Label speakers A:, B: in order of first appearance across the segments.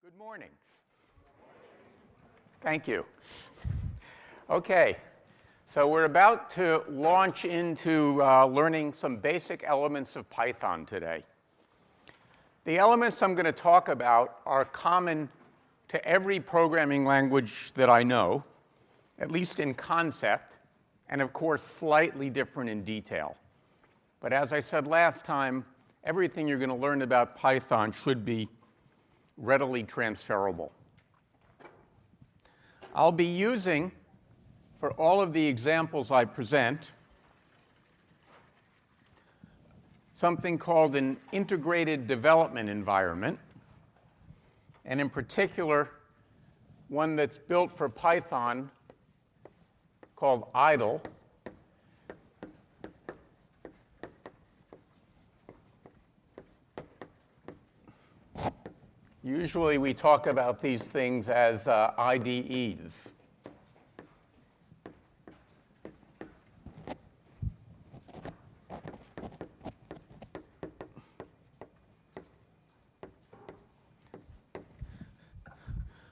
A: Good morning. Thank you. Okay, so we're about to launch into learning some basic elements of Python today. The elements I'm going to talk about are common to every programming language that I know, at least in concept, and of course slightly different in detail. But as I said last time, everything you're going to learn about Python should be readily transferable. I'll be using, for all of the examples I present, something called an integrated development environment, and in particular, one that's built for Python called idle. Usually we talk about these things as IDEs.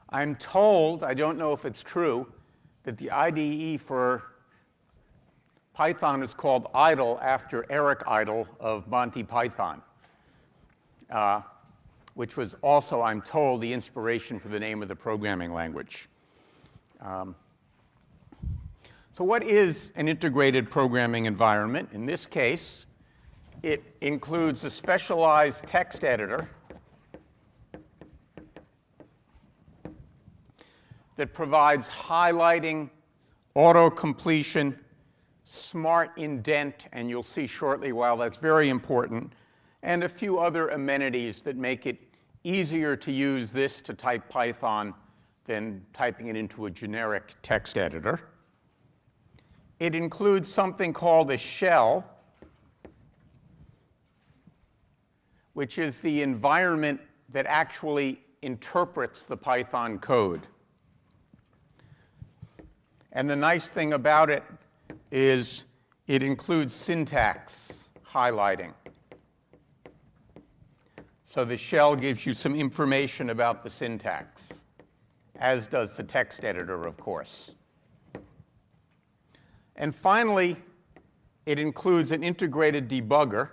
A: I'm told, I don't know if it's true, that the IDE for Python is called idle after Eric Idle of Monty Python. Which was also, I'm told, the inspiration for the name of the programming language. So what is an integrated programming environment? In this case, it includes a specialized text editor that provides highlighting, auto-completion, smart indent, and you'll see shortly why that's very important, and a few other amenities that make it easier to use this to type Python than typing it into a generic text editor. It includes something called a shell, which is the environment that actually interprets the Python code. And the nice thing about it is it includes syntax highlighting. So the shell gives you some information about the syntax, as does the text editor, of course. And finally, it includes an integrated debugger.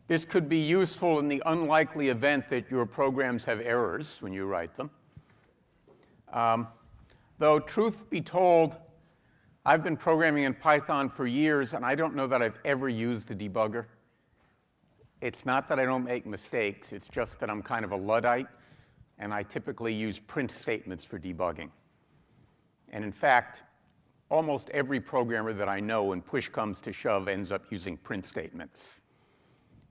A: This could be useful in the unlikely event that your programs have errors when you write them. Though, truth be told, I've been programming in Python for years, and I don't know that I've ever used a debugger. It's not that I don't make mistakes, it's just that I'm kind of a Luddite, and I typically use print statements for debugging. And in fact, almost every programmer that I know, when push comes to shove, ends up using print statements.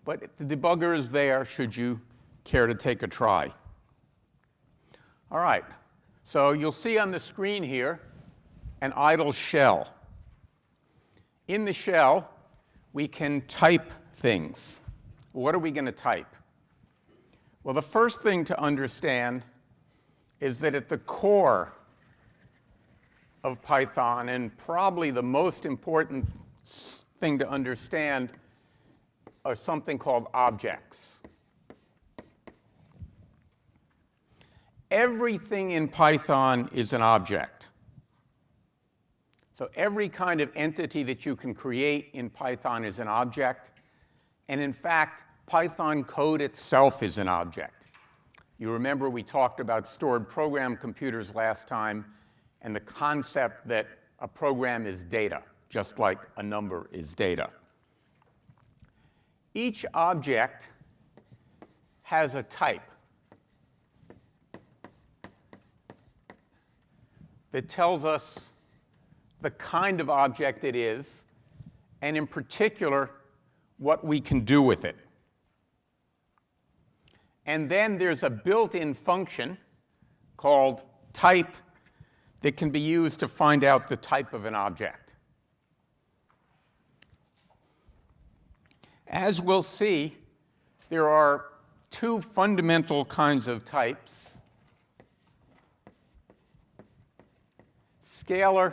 A: But the debugger is there should you care to take a try. All right, so you'll see on the screen here an idle shell. In the shell, we can type things. What are we going to type? Well, the first thing to understand is that at the core of Python, and probably the most important thing to understand, are something called objects. Everything in Python is an object. So every kind of entity that you can create in Python is an object. And in fact, Python code itself is an object. You remember we talked about stored program computers last time, and the concept that a program is data, just like a number is data. Each object has a type that tells us the kind of object it is, and in particular, what we can do with it. And then there's a built-in function called type that can be used to find out the type of an object. As we'll see, there are two fundamental kinds of types: scalar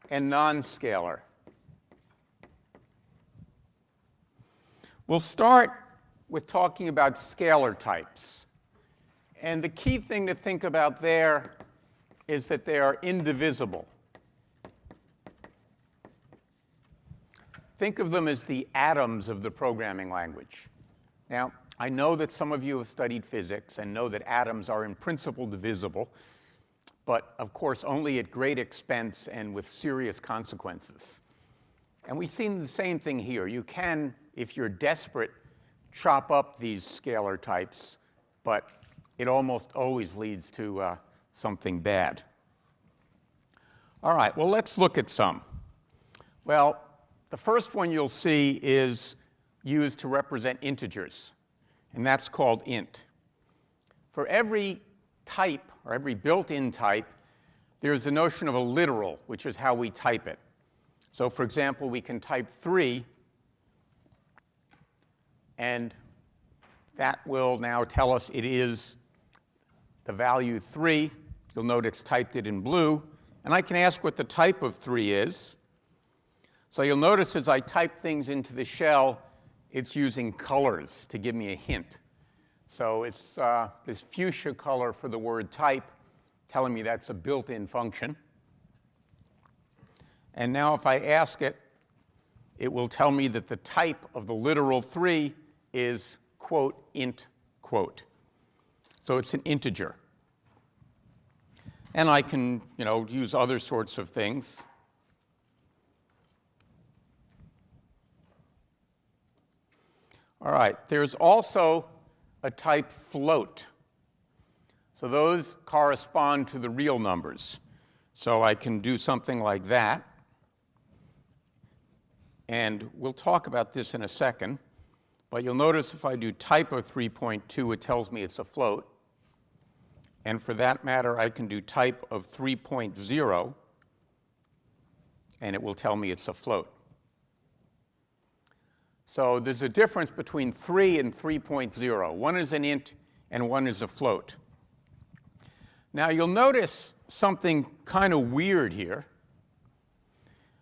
A: and non-scalar. We'll start with talking about scalar types. And the key thing to think about there is that they are indivisible. Think of them as the atoms of the programming language. Now, I know that some of you have studied physics and know that atoms are in principle divisible, but of course only at great expense and with serious consequences. And we've seen the same thing here. You can, if you're desperate, chop up these scalar types, but it almost always leads to something bad. All right, well, let's look at some. Well, the first one you'll see is used to represent integers, and that's called int. For every type, or every built-in type, there's a notion of a literal, which is how we type it. So, for example, we can type 3, and that will now tell us it is the value 3. You'll note it's typed it in blue. And I can ask what the type of 3 is. So you'll notice as I type things into the shell, it's using colors to give me a hint. So it's this fuchsia color for the word type, telling me that's a built-in function. And now if I ask it, it will tell me that the type of the literal 3 is, quote, int, quote. So it's an integer. And I can, use other sorts of things. All right, there's also a type float. So those correspond to the real numbers. So I can do something like that. And we'll talk about this in a second. But you'll notice if I do type of 3.2, it tells me it's a float. And for that matter, I can do type of 3.0, and it will tell me it's a float. So there's a difference between 3 and 3.0. One is an int, and one is a float. Now, you'll notice something kind of weird here.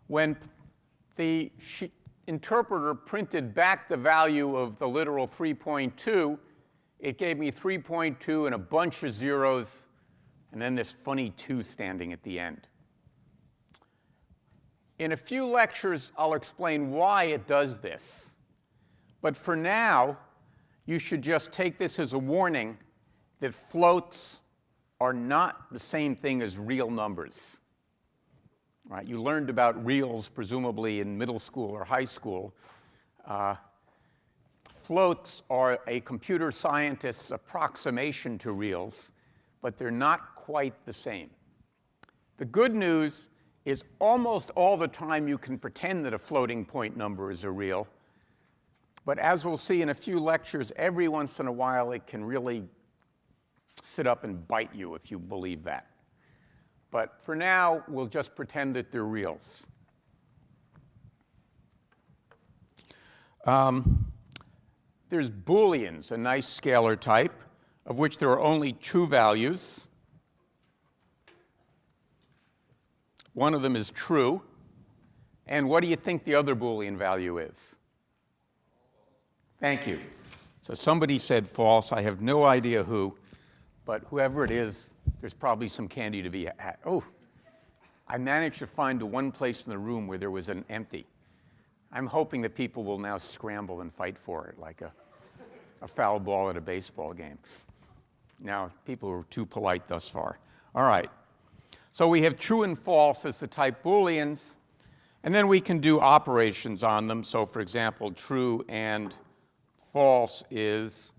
A: When the interpreter printed back the value of the literal 3.2, it gave me 3.2 and a bunch of zeros, and then this funny 2 standing at the end. In a few lectures, I'll explain why it does this. But for now, you should just take this as a warning that floats are not the same thing as real numbers. Right? You learned about reals, presumably, in middle school or high school. Floats are a computer scientist's approximation to reals, but they're not quite the same. The good news is almost all the time you can pretend that a floating point number is a real. But as we'll see in a few lectures, every once in a while it can really sit up and bite you if you believe that. But for now, we'll just pretend that they're reals. There's Booleans, a nice scalar type, of which there are only 2 values. One of them is true. And what do you think the other Boolean value is? Thank you. So somebody said false. I have no idea who. But whoever it is, there's probably some candy to be had. Oh, I managed to find the one place in the room where there was an empty. I'm hoping that people will now scramble and fight for it like a foul ball at a baseball game. Now, people are too polite thus far. All right. So we have true and false as the type Booleans. And then we can do operations on them. So, for example, true and false is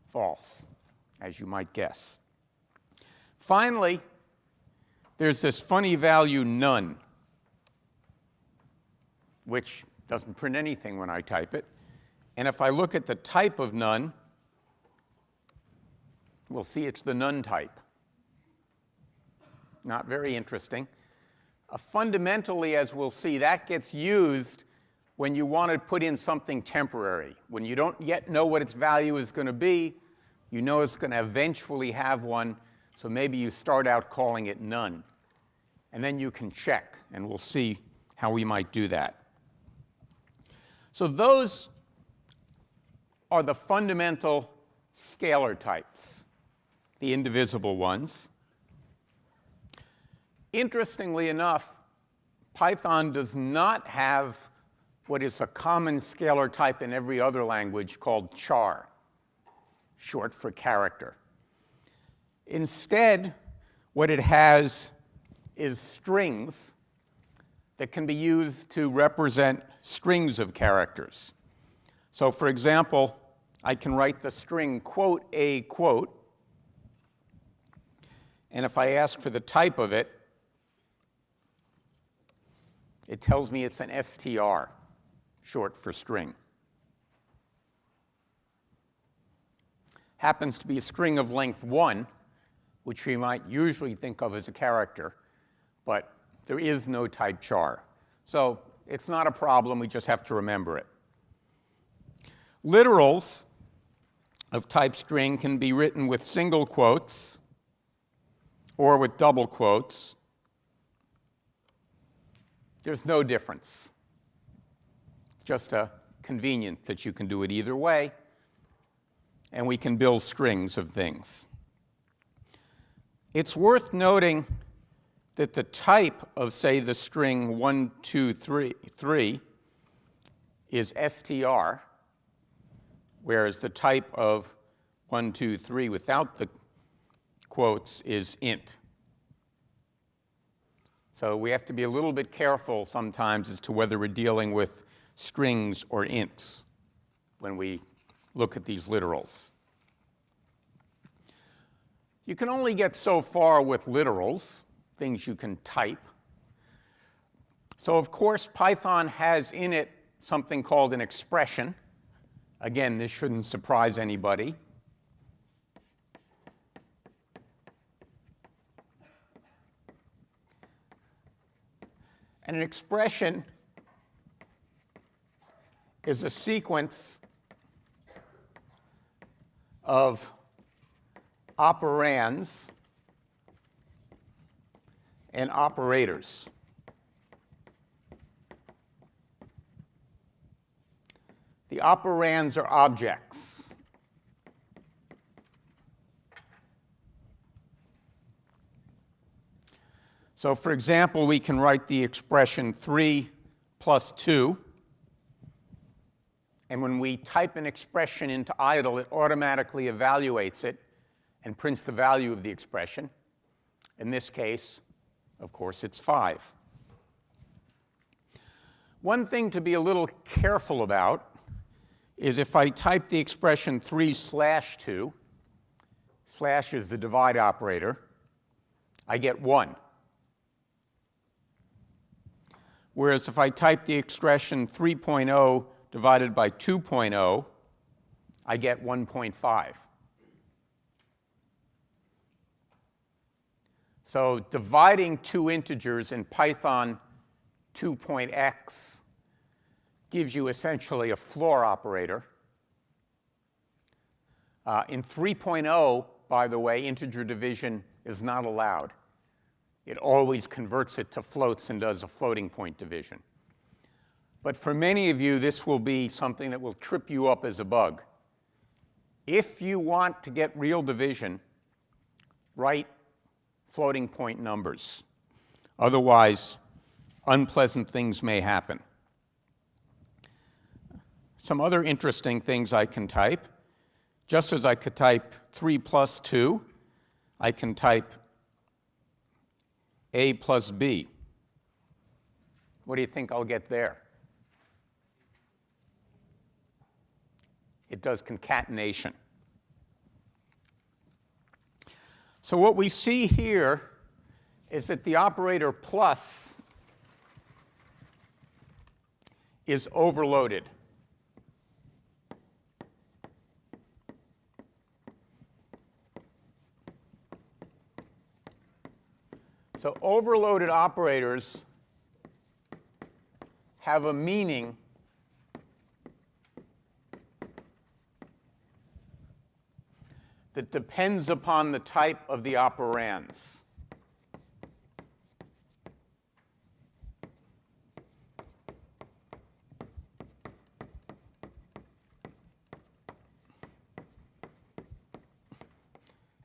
A: false, as you might guess. Finally, there's this funny value none, which doesn't print anything when I type it. And if I look at the type of none, we'll see it's the none type. Not very interesting. Fundamentally, as we'll see, that gets used when you want to put in something temporary. When you don't yet know what its value is going to be, you know it's going to eventually have one, so maybe you start out calling it none. And then you can check, and we'll see how we might do that. So those are the fundamental scalar types, the indivisible ones. Interestingly enough, Python does not have what is a common scalar type in every other language called char, short for character. Instead, what it has is strings that can be used to represent strings of characters. So for example, I can write the string quote a quote, and if I ask for the type of it, it tells me it's an str, short for string. Happens to be a string of length 1, which we might usually think of as a character, but there is no type char. So it's not a problem, we just have to remember it. Literals of type string can be written with single quotes or with double quotes. There's no difference. Just a convenient that you can do it either way, and we can build strings of things. It's worth noting that the type of, say, the string 1, 2, 3 is str, whereas the type of 1, 2, 3 without the quotes is int. So we have to be a little bit careful sometimes as to whether we're dealing with strings or ints when we look at these literals. You can only get so far with literals, things you can type. So of course, Python has in it something called an expression. Again, this shouldn't surprise anybody. And an expression is a sequence of operands and operators. The operands are objects. So for example, we can write the expression 3 plus 2. And when we type an expression into idle, it automatically evaluates it and prints the value of the expression. In this case, of course, it's 5. One thing to be a little careful about is if I type the expression 3/2, slash is the divide operator, I get 1. Whereas if I type the expression 3.0 divided by 2.0, I get 1.5. So dividing two integers in Python 2.x gives you essentially a floor operator. In 3.0, by the way, integer division is not allowed. It always converts it to floats and does a floating point division. But for many of you, this will be something that will trip you up as a bug. If you want to get real division, write floating point numbers. Otherwise, unpleasant things may happen. Some other interesting things I can type. Just as I could type 3 plus 2, I can type A plus B. What do you think I'll get there? It does concatenation. So what we see here is that the operator plus is overloaded. So overloaded operators have a meaning that depends upon the type of the operands.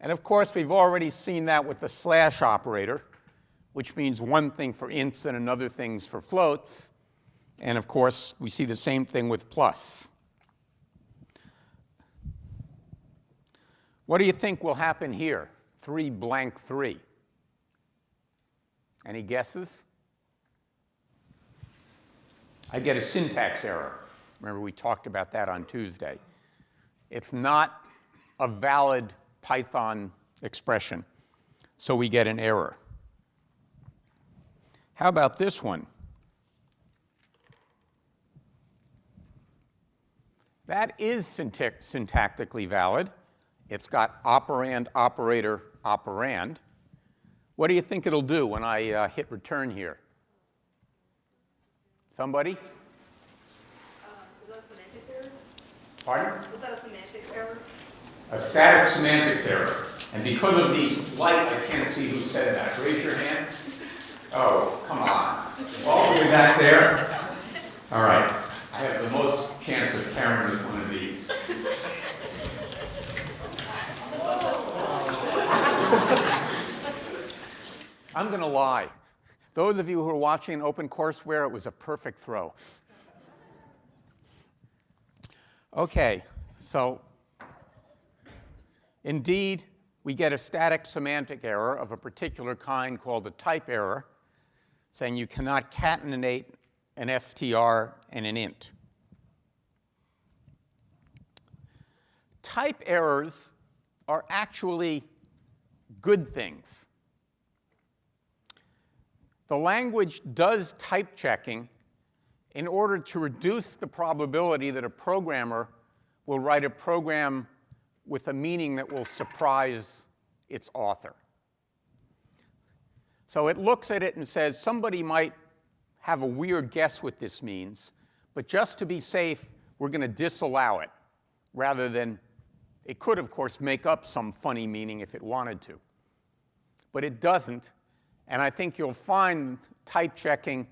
A: And of course, we've already seen that with the slash operator, which means one thing for ints and another things for floats. And of course, we see the same thing with plus. What do you think will happen here? 3 blank 3. Any guesses? I get a syntax error. Remember, we talked about that on Tuesday. It's not a valid Python expression, so we get an error. How about this one? That is syntactically valid. It's got operand, operator, operand. What do you think it'll do when I hit return here? Somebody?
B: Is that a semantics error?
A: Pardon?
B: Is that a semantics error?
A: A static semantics error. And because of the light, I can't see who said that. Raise your hand. Oh, come on. All the way back there? All right. I have the most chance of carrying with one of these. I'm going to lie. Those of you who are watching OpenCourseWare, it was a perfect throw. Okay, so indeed, we get a static semantic error of a particular kind called a type error, saying you cannot catenate an str and an int. Type errors are actually good things. The language does type checking in order to reduce the probability that a programmer will write a program with a meaning that will surprise its author. So it looks at it and says, somebody might have a weird guess what this means, but just to be safe, we're going to disallow it, rather than, it could, of course, make up some funny meaning if it wanted to. But it doesn't, and I think you'll find type checking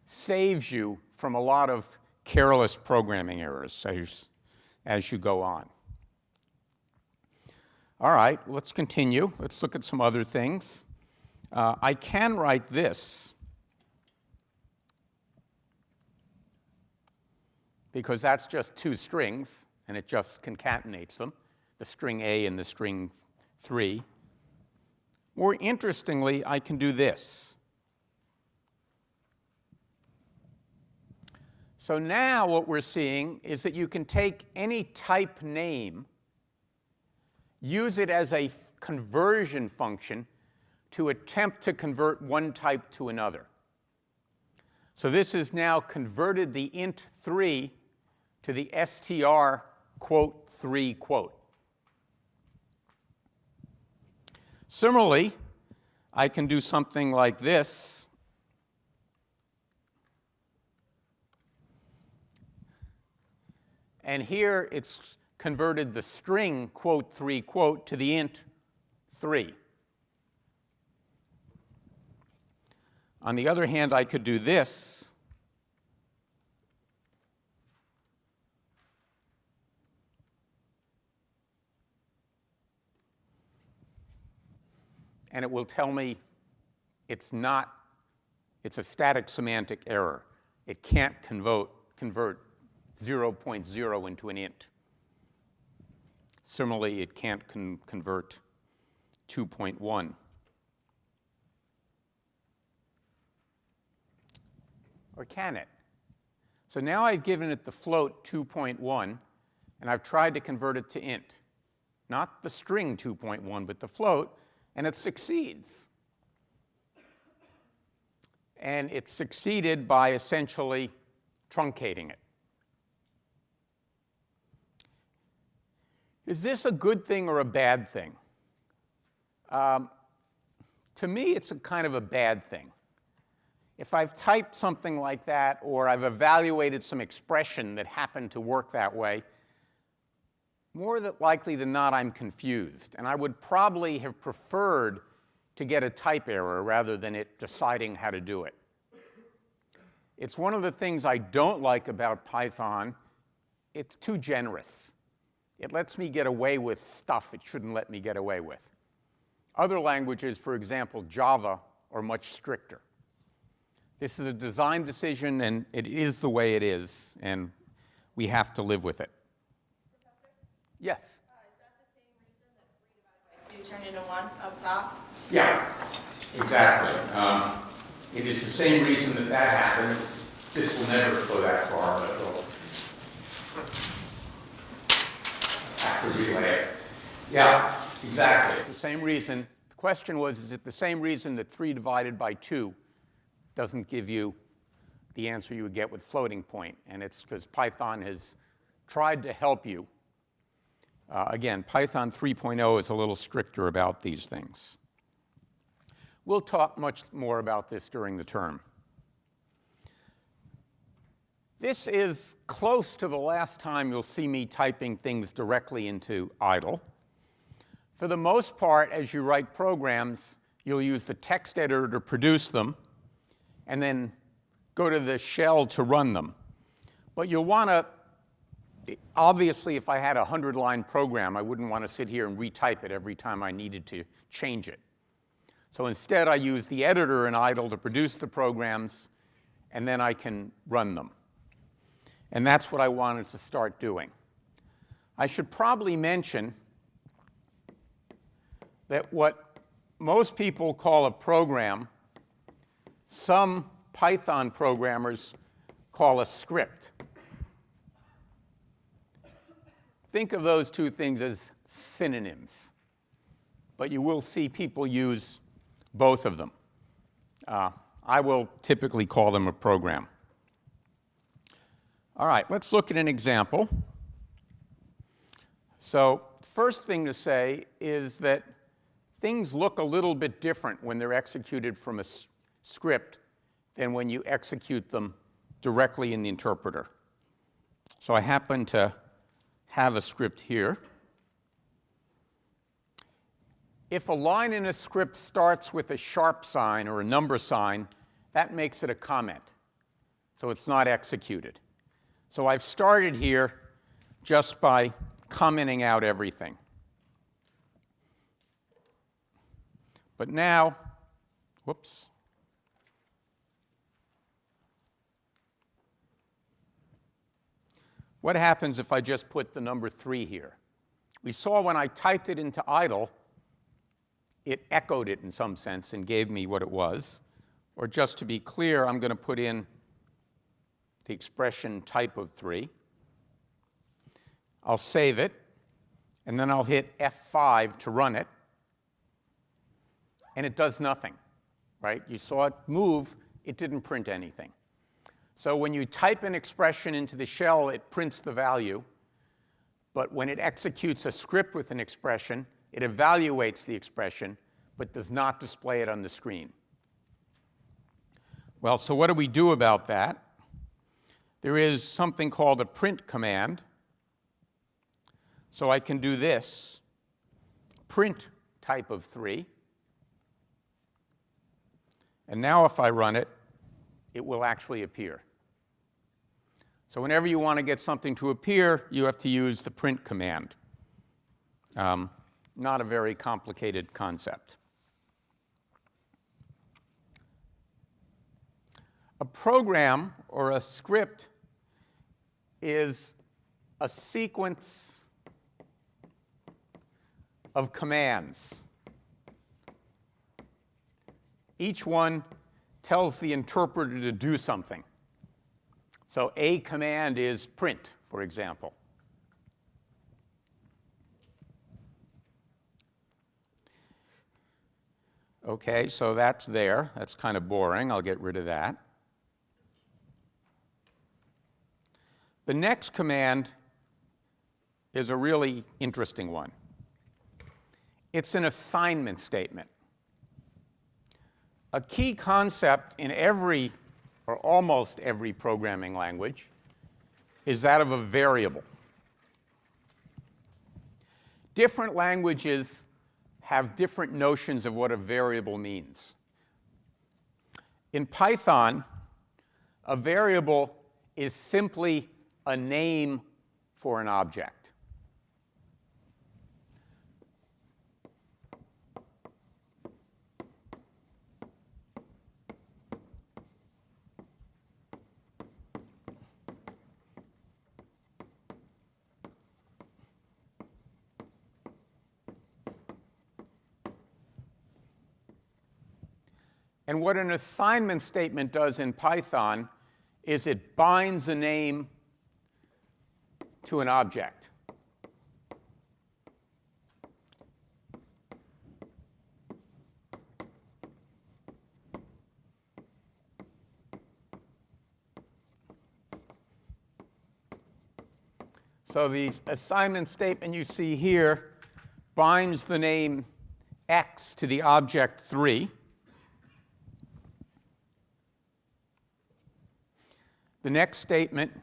A: saves you from a lot of careless programming errors as you go on. All right, let's continue. Let's look at some other things. I can write this, because that's just 2 strings, and it just concatenates them, the string A and the string 3. More interestingly, I can do this. So now what we're seeing is that you can take any type name, use it as a conversion function to attempt to convert one type to another. So this has now converted the int 3 to the str quote 3 quote. Similarly, I can do something like this. And here it's converted the string quote 3 quote to the int 3. On the other hand, I could do this. And it will tell me it's a static semantic error. It can't convert 0.0 into an int. Similarly, it can't convert 2.1. Or can it? So now I've given it the float 2.1, and I've tried to convert it to int. Not the string 2.1, but the float, and it succeeds. And it succeeded by essentially truncating it. Is this a good thing or a bad thing? To me, it's a kind of a bad thing. If I've typed something like that, or I've evaluated some expression that happened to work that way, more likely than not, I'm confused. And I would probably have preferred to get a type error rather than it deciding how to do it. It's one of the things I don't like about Python. It's too generous. it lets me get away with stuff it shouldn't let me get away with. Other languages, for example, Java, are much stricter. This is a design decision, and it is the way it is, and we have to live with it.
B: Professor?
A: Yes?
B: Is that the same reason that 3 divided by 2 turned into 1 up top?
A: Yeah, exactly. It is the same reason that that happens. This will never go that far, but it'll have to relay it. Yeah, exactly. It's the same reason. The question was, is it the same reason that 3 divided by 2 doesn't give you the answer you would get with floating point? And it's because Python has tried to help you. Again, Python 3.0 is a little stricter about these things. We'll talk much more about this during the term. This is close to the last time you'll see me typing things directly into idle. For the most part, as you write programs, you'll use the text editor to produce them, and then go to the shell to run them. But you'll want to, obviously, if I had a 100-line program, I wouldn't want to sit here and retype it every time I needed to change it. So instead, I use the editor in idle to produce the programs, and then I can run them. And that's what I wanted to start doing. I should probably mention that what most people call a program, some Python programmers call a script. Think of those two things as synonyms, but you will see people use both of them. I will typically call them a program. All right, let's look at an example. So the first thing to say is that things look a little bit different when they're executed from a script than when you execute them directly in the interpreter. So I happen to have a script here. If a line in a script starts with a sharp sign or a number sign, that makes it a comment. So it's not executed. So I've started here just by commenting out everything. But now, whoops. What happens if I just put the number 3 here? We saw when I typed it into idle, it echoed it in some sense and gave me what it was. Or just to be clear, I'm going to put in the expression type of 3. I'll save it, and then I'll hit F5 to run it. And it does nothing, right? You saw it move. It didn't print anything. So when you type an expression into the shell, it prints the value. But when it executes a script with an expression, it evaluates the expression, but does not display it on the screen. Well, so what do we do about that? There is something called a print command. So I can do this, print type of 3. And now if I run it, it will actually appear. So whenever you want to get something to appear, you have to use the print command. Not a very complicated concept. A program or a script is a sequence of commands. Each one tells the interpreter to do something. So a command is print, for example. Okay, so that's there. That's kind of boring. I'll get rid of that. The next command is a really interesting one. It's an assignment statement. A key concept in every, or almost every programming language, is that of a variable. Different languages have different notions of what a variable means. In Python, a variable is simply a name for an object. And what an assignment statement does in Python is it binds a name to an object. So the assignment statement you see here binds the name x to the object 3. The next statement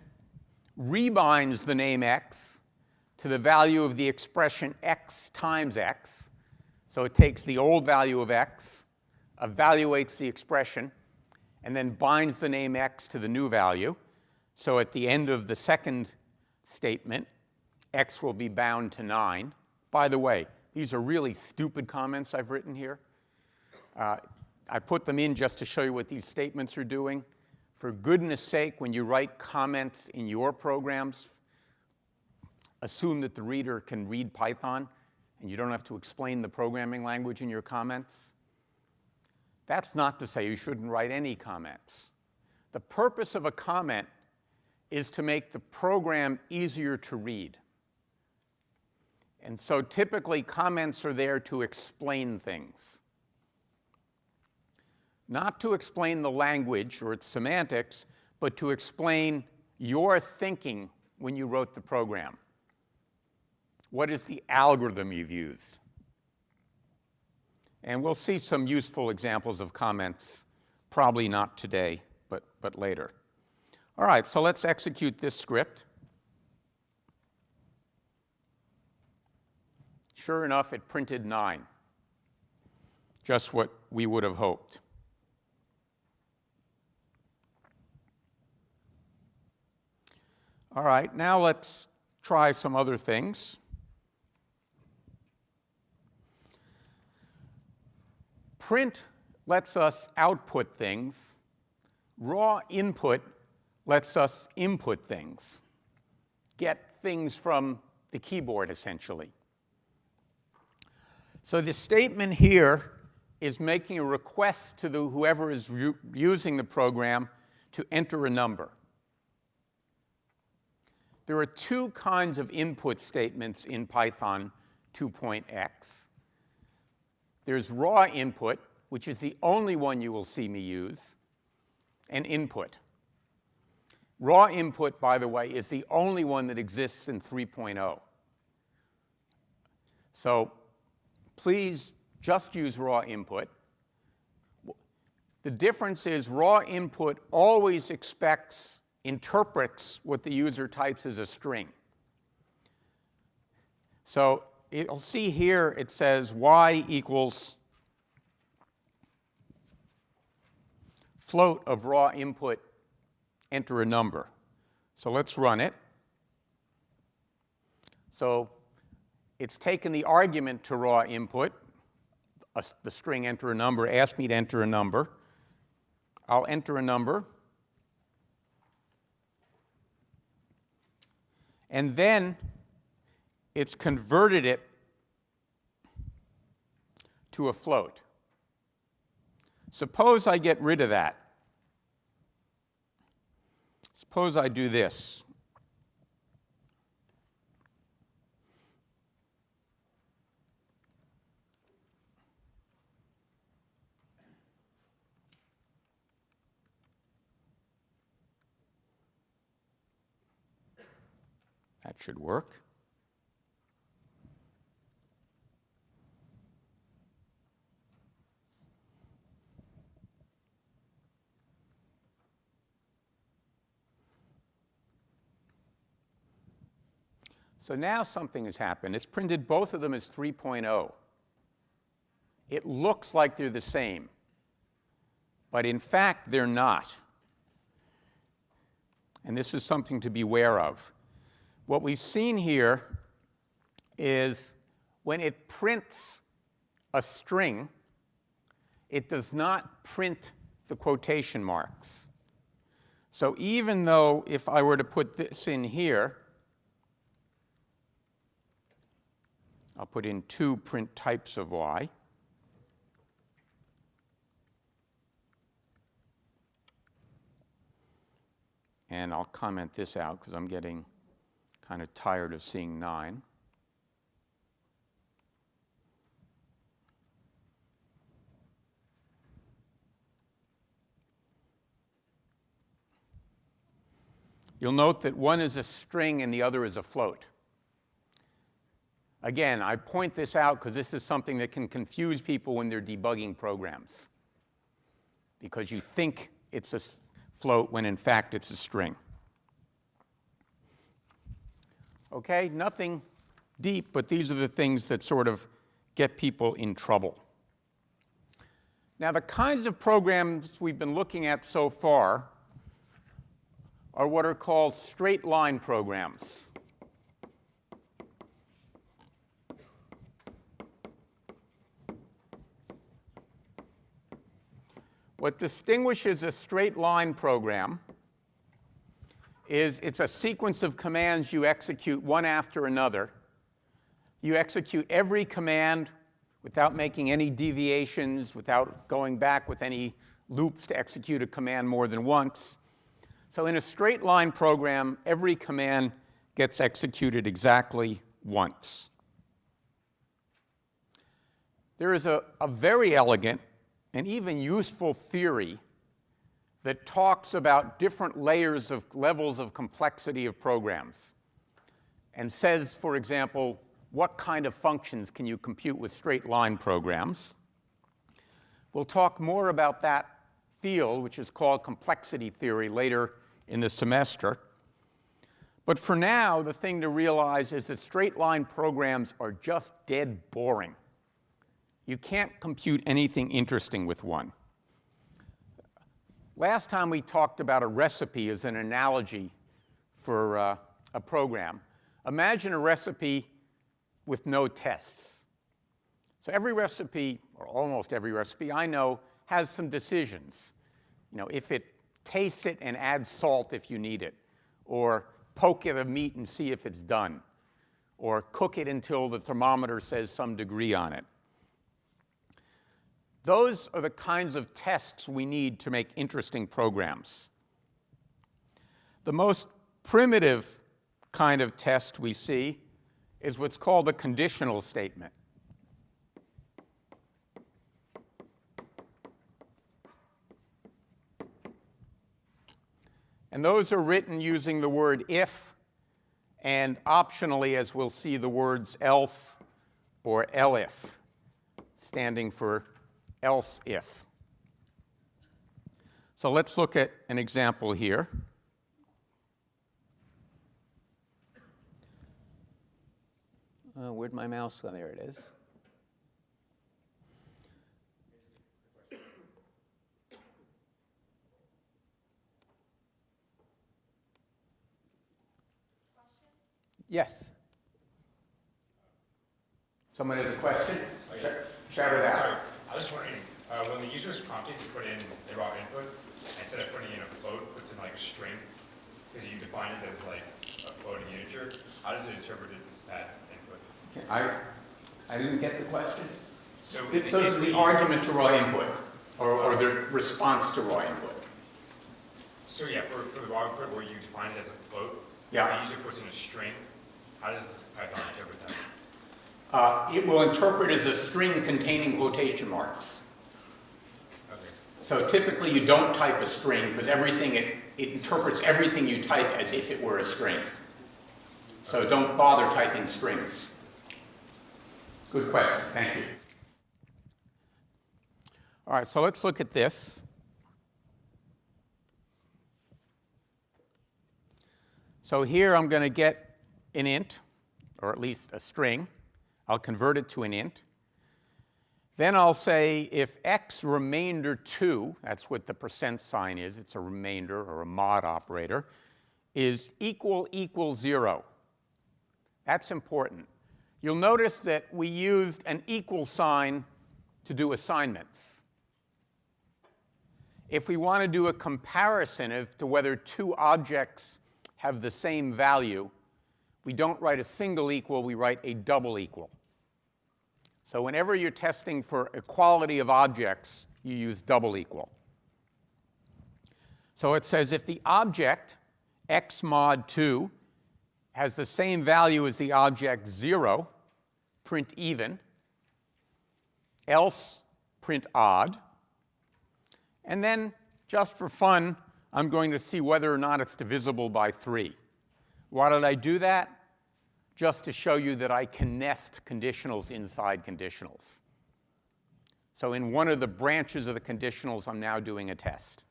A: rebinds the name x to the value of the expression x times x. So it takes the old value of x, evaluates the expression, and then binds the name x to the new value. So at the end of the second statement, x will be bound to 9. By the way, these are really stupid comments I've written here. I put them in just to show you what these statements are doing. For goodness sake, when you write comments in your programs, assume that the reader can read Python and you don't have to explain the programming language in your comments. That's not to say you shouldn't write any comments. The purpose of a comment is to make the program easier to read. And so typically comments are there to explain things. Not to explain the language or its semantics, but to explain your thinking when you wrote the program. What is the algorithm you've used? And we'll see some useful examples of comments, probably not today, but later. All right, so let's execute this script. Sure enough, it printed 9, just what we would have hoped. All right, now let's try some other things. Print lets us output things. Raw input lets us input things, get things from the keyboard, essentially. So the statement here is making a request to whoever is using the program to enter a number. There are two kinds of input statements in Python 2.x. There's raw input, which is the only one you will see me use, and input. Raw input, by the way, is the only one that exists in 3.0. So please just use raw input. The difference is raw input always interprets what the user types as a string. So you'll see here it says y equals float of raw input, enter a number. So let's run it. So it's taken the argument to raw input, the string enter a number, asked me to enter a number. I'll enter a number. And then it's converted it to a float. Suppose I get rid of that. Suppose I do this. That should work. So now something has happened. It's printed both of them as 3.0. It looks like they're the same, but in fact, they're not. And this is something to be aware of. What we've seen here is when it prints a string, it does not print the quotation marks. So even though if I were to put this in here, I'll put in 2 print types of y. And I'll comment this out because I'm getting kind of tired of seeing 9. You'll note that one is a string and the other is a float. Again, I point this out because this is something that can confuse people when they're debugging programs, because you think it's a float when in fact it's a string. Okay, nothing deep, but these are the things that sort of get people in trouble. Now, the kinds of programs we've been looking at so far are what are called straight line programs. What distinguishes a straight line program is it's a sequence of commands you execute one after another. You execute every command without making any deviations, without going back with any loops to execute a command more than once. So in a straight line program, every command gets executed exactly once. There is a very elegant and even useful theory that talks about different levels of complexity of programs and says, for example, what kind of functions can you compute with straight line programs. We'll talk more about that field, which is called complexity theory, later in the semester. But for now, the thing to realize is that straight line programs are just dead boring. You can't compute anything interesting with one. Last time we talked about a recipe as an analogy for a program. Imagine a recipe with no tests. So every recipe, or almost every recipe I know, has some decisions. You know, if it taste it and add salt if you need it, or poke at the meat and see if it's done, or cook it until the thermometer says some degree on it. Those are the kinds of tests we need to make interesting programs. The most primitive kind of test we see is what's called a conditional statement. And those are written using the word if, and optionally, as we'll see, the words else or elif, standing for else if. So let's look at an example here. Where'd my mouse go? There it is. Yes. Someone has a question? Shout it out.
C: Sorry, I was just wondering, when the user is prompted to put in the raw input, instead of putting in a float, puts in like a string, because you define it as like a floating integer, how does it interpret that input?
A: I didn't get the question.
C: So
A: It's the argument to raw input, or the response to raw input.
C: So yeah, for the raw input where you define it as a float,
A: Yeah.
C: the user puts in a string, how does Python interpret that?
A: It will interpret as a string containing quotation marks.
C: Okay.
A: So typically you don't type a string because it interprets everything you type as if it were a string. So don't bother typing strings. Good question. Thank you. All right, so let's look at this. So here I'm going to get an int, or at least a string. I'll convert it to an int. Then I'll say if x remainder 2, that's what the percent sign is, it's a remainder or a mod operator, is equal 0. That's important. You'll notice that we used an equal sign to do assignments. If we want to do a comparison as to whether two objects have the same value, we don't write a single equal, we write a double equal. So whenever you're testing for equality of objects, you use double equal. So it says if the object x mod 2 has the same value as the object 0, print even, else print odd. And then, just for fun, I'm going to see whether or not it's divisible by 3. Why did I do that? Just to show you that I can nest conditionals inside conditionals. So in one of the branches of the conditionals, I'm now doing a test.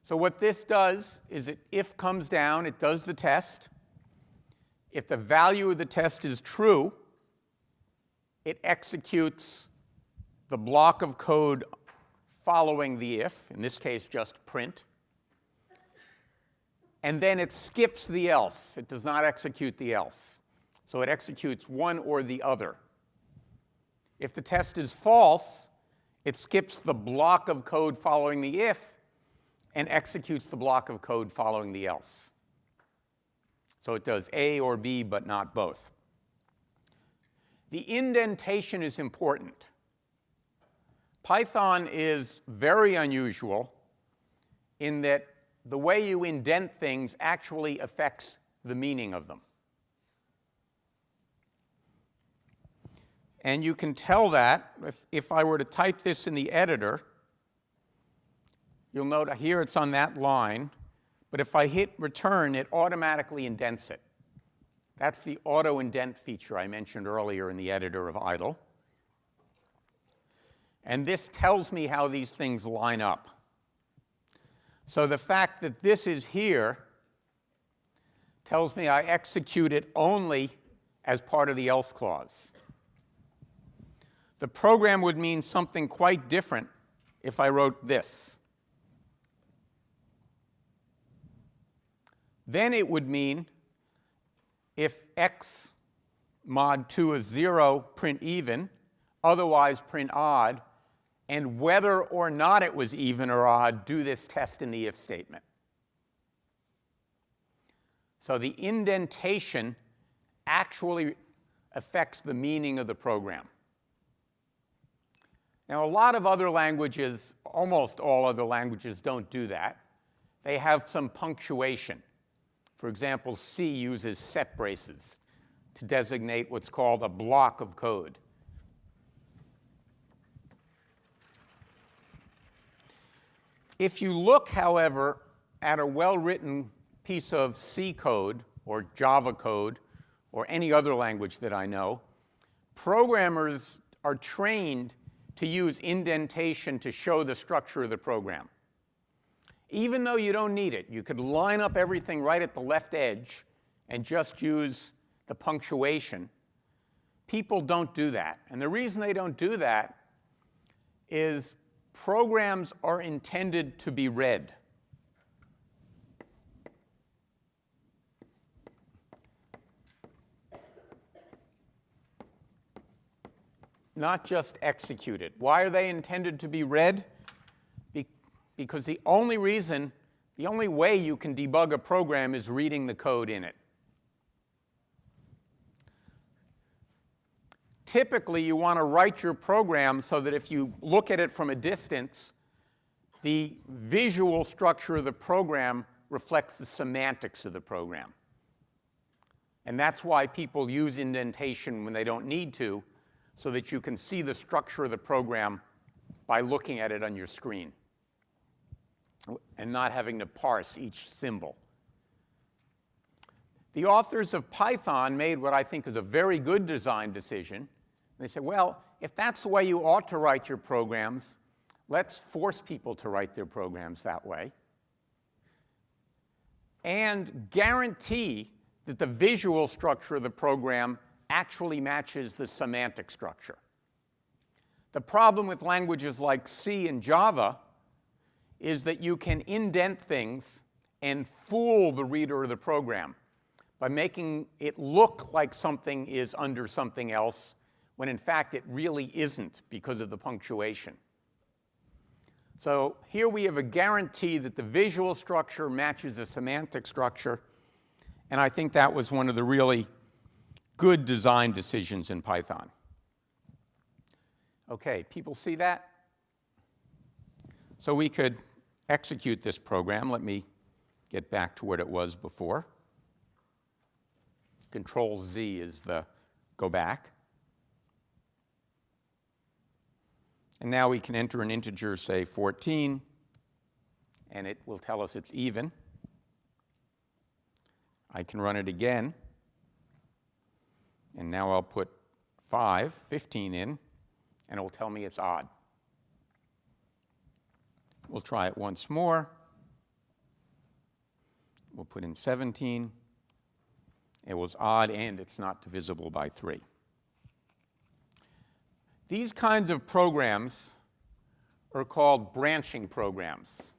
A: So what this does is it if comes down, it does the test. If the value of the test is true, it executes the block of code following the if, in this case just print. And then it skips the else. It does not execute the else. So it executes one or the other. If the test is false, it skips the block of code following the if and executes the block of code following the else. So it does A or B, but not both. The indentation is important. Python is very unusual in that the way you indent things actually affects the meaning of them. And you can tell that if I were to type this in the editor, you'll note here it's on that line, but if I hit return, it automatically indents it. That's the auto indent feature I mentioned earlier in the editor of idle. And this tells me how these things line up. So the fact that this is here tells me I execute it only as part of the else clause. The program would mean something quite different if I wrote this. Then it would mean if x mod 2 is 0, print even, otherwise print odd, and whether or not it was even or odd, do this test in the if statement. So the indentation actually affects the meaning of the program. Now, a lot of other languages, almost all other languages, don't do that. They have some punctuation. For example, C uses set braces to designate what's called a block of code. If you look, however, at a well-written piece of C code or Java code or any other language that I know, programmers are trained to use indentation to show the structure of the program. Even though you don't need it, you could line up everything right at the left edge and just use the punctuation. People don't do that. And the reason they don't do that is programs are intended to be read. Not just executed. Why are they intended to be read? Because the only way you can debug a program is reading the code in it. Typically, you want to write your program so that if you look at it from a distance, the visual structure of the program reflects the semantics of the program. And that's why people use indentation when they don't need to, so that you can see the structure of the program by looking at it on your screen and not having to parse each symbol. The authors of Python made what I think is a very good design decision. They said, well, if that's the way you ought to write your programs, let's force people to write their programs that way and guarantee that the visual structure of the program actually matches the semantic structure. The problem with languages like C and Java is that you can indent things and fool the reader of the program by making it look like something is under something else when in fact it really isn't because of the punctuation. So here we have a guarantee that the visual structure matches the semantic structure, and I think that was one of the really good design decisions in Python. Okay, people see that? So we could execute this program. Let me get back to what it was before. Control Z is the go back. And now we can enter an integer, say 14, and it will tell us it's even. I can run it again, and now I'll put 15 in, and it will tell me it's odd. We'll try it once more. We'll put in 17. It was odd, and it's not divisible by 3. These kinds of programs are called branching programs.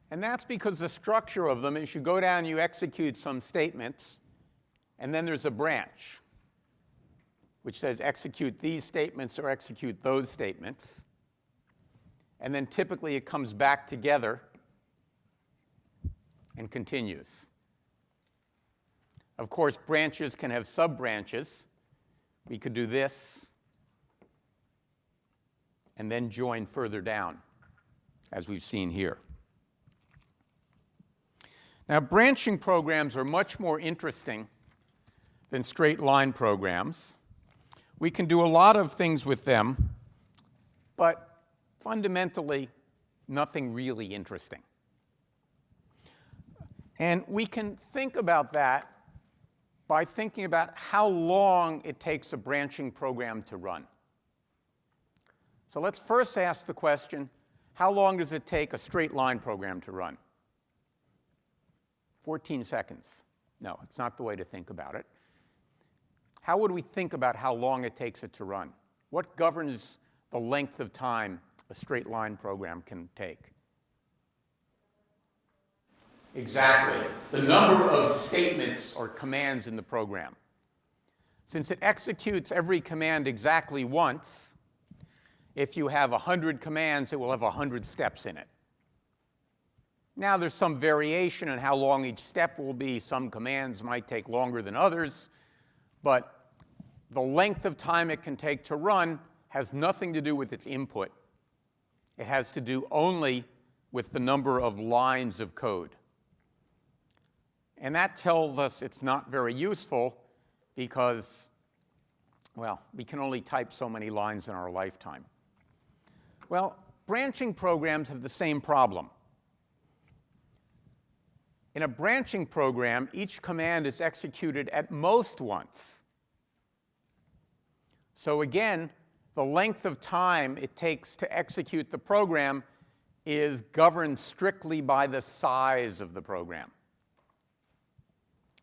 A: And that's because the structure of them is you go down, you execute some statements, and then there's a branch which says execute these statements or execute those statements. And then typically it comes back together and continues. Of course, branches can have sub-branches. We could do this and then join further down, as we've seen here. Now, branching programs are much more interesting than straight line programs. We can do a lot of things with them, but fundamentally, nothing really interesting. And we can think about that by thinking about how long it takes a branching program to run. So let's first ask the question, how long does it take a straight line program to run? 14 seconds. No, it's not the way to think about it. How would we think about how long it takes it to run? What governs the length of time a straight line program can take? Exactly. The number of statements or commands in the program. Since it executes every command exactly once, if you have 100 commands, it will have 100 steps in it. Now, there's some variation in how long each step will be. Some commands might take longer than others, but the length of time it can take to run has nothing to do with its input. It has to do only with the number of lines of code. And that tells us it's not very useful because, well, we can only type so many lines in our lifetime. Well, branching programs have the same problem. In a branching program, each command is executed at most once. So again, the length of time it takes to execute the program is governed strictly by the size of the program.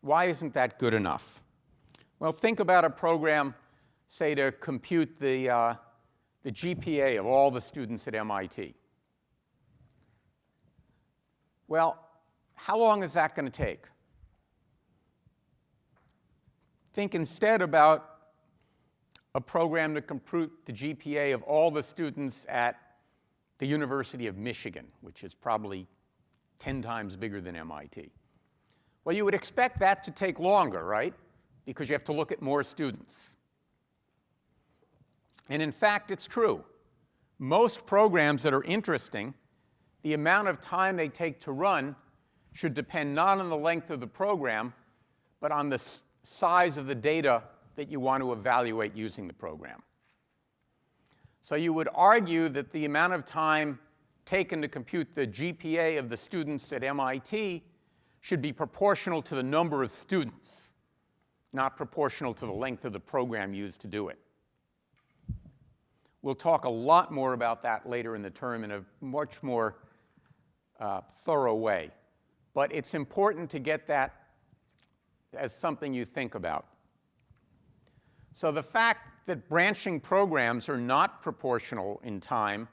A: Why isn't that good enough? Well, think about a program, say, to compute the GPA of all the students at MIT. Well, how long is that going to take? Think instead about a program to compute the GPA of all the students at the University of Michigan, which is probably 10 times bigger than MIT. Well, you would expect that to take longer, right? Because you have to look at more students. And in fact, it's true. Most programs that are interesting, the amount of time they take to run should depend not on the length of the program, but on the size of the data that you want to evaluate using the program. So you would argue that the amount of time taken to compute the GPA of the students at MIT should be proportional to the number of students, not proportional to the length of the program used to do it. We'll talk a lot more about that later in the term in a much more thorough way. But it's important to get that as something you think about. So the fact that branching programs are not proportional in time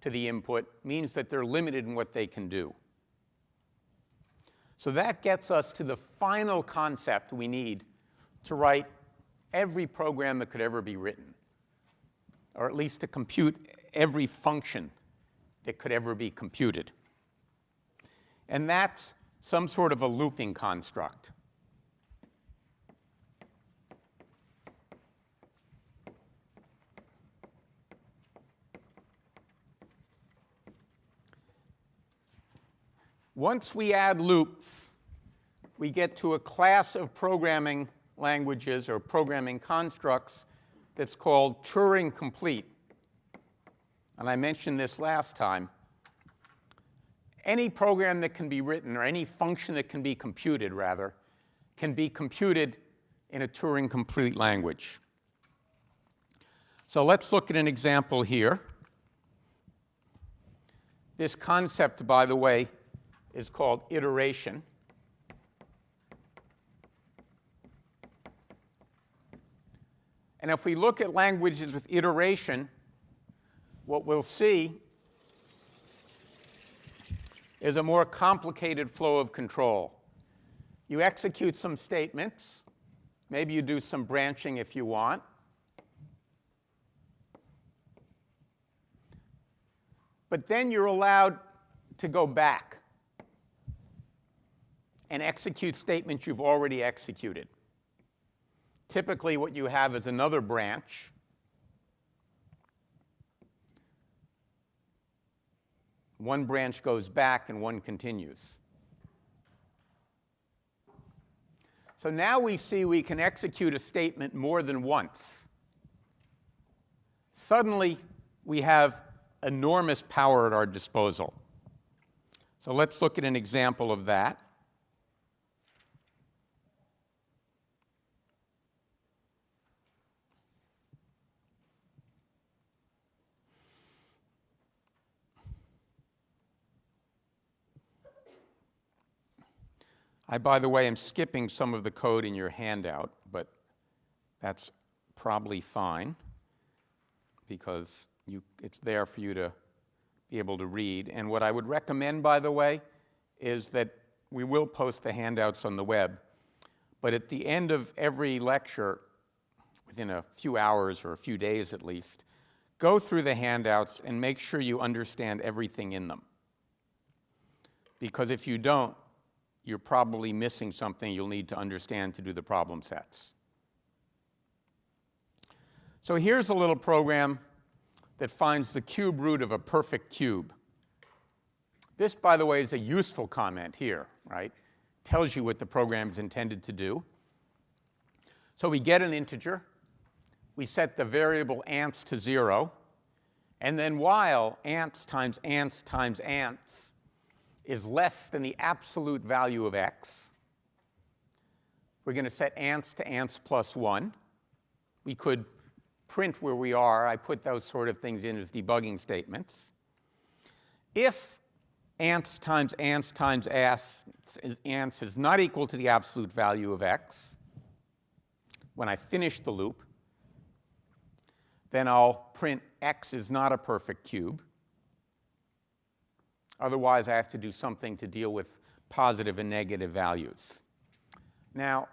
A: to the input means that they're limited in what they can do. So that gets us to the final concept we need to write every program that could ever be written, or at least to compute every function that could ever be computed. And that's some sort of a looping construct. Once we add loops, we get to a class of programming languages or programming constructs that's called Turing complete. And I mentioned this last time. Any program that can be written, or any function that can be computed, rather, can be computed in a Turing complete language. So let's look at an example here. This concept, by the way, is called iteration. And if we look at languages with iteration, what we'll see is a more complicated flow of control. You execute some statements. Maybe you do some branching if you want. But then you're allowed to go back and execute statements you've already executed. Typically, what you have is another branch. One branch goes back and one continues. So now we see we can execute a statement more than once. Suddenly, we have enormous power at our disposal. So let's look at an example of that. I, by the way, am skipping some of the code in your handout, but that's probably fine because it's there for you to be able to read. And what I would recommend, by the way, is that we will post the handouts on the web, but at the end of every lecture, within a few hours or a few days at least, go through the handouts and make sure you understand everything in them. Because if you don't, you're probably missing something you'll need to understand to do the problem sets. So here's a little program that finds the cube root of a perfect cube. This, by the way, is a useful comment here, right? Tells you what the program is intended to do. So we get an integer. We set the variable ants to 0. And then while ants times ants times ants is less than the absolute value of x, we're going to set ants to ants plus 1. We could print where we are. I put those sort of things in as debugging statements. If ants times ants times ants is not equal to the absolute value of x, when I finish the loop, then I'll print x is not a perfect cube. Otherwise, I have to do something to deal with positive and negative values. Now,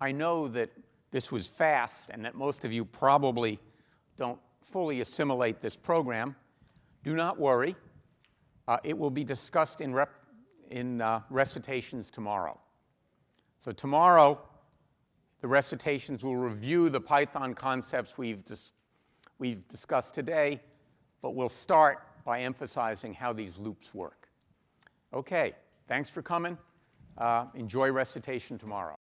A: I know that this was fast and that most of you probably don't fully assimilate this program. Do not worry. It will be discussed in recitations tomorrow. So tomorrow, the recitations will review the Python concepts we've discussed today, but we'll start by emphasizing how these loops work. Okay, thanks for coming. Enjoy recitation tomorrow.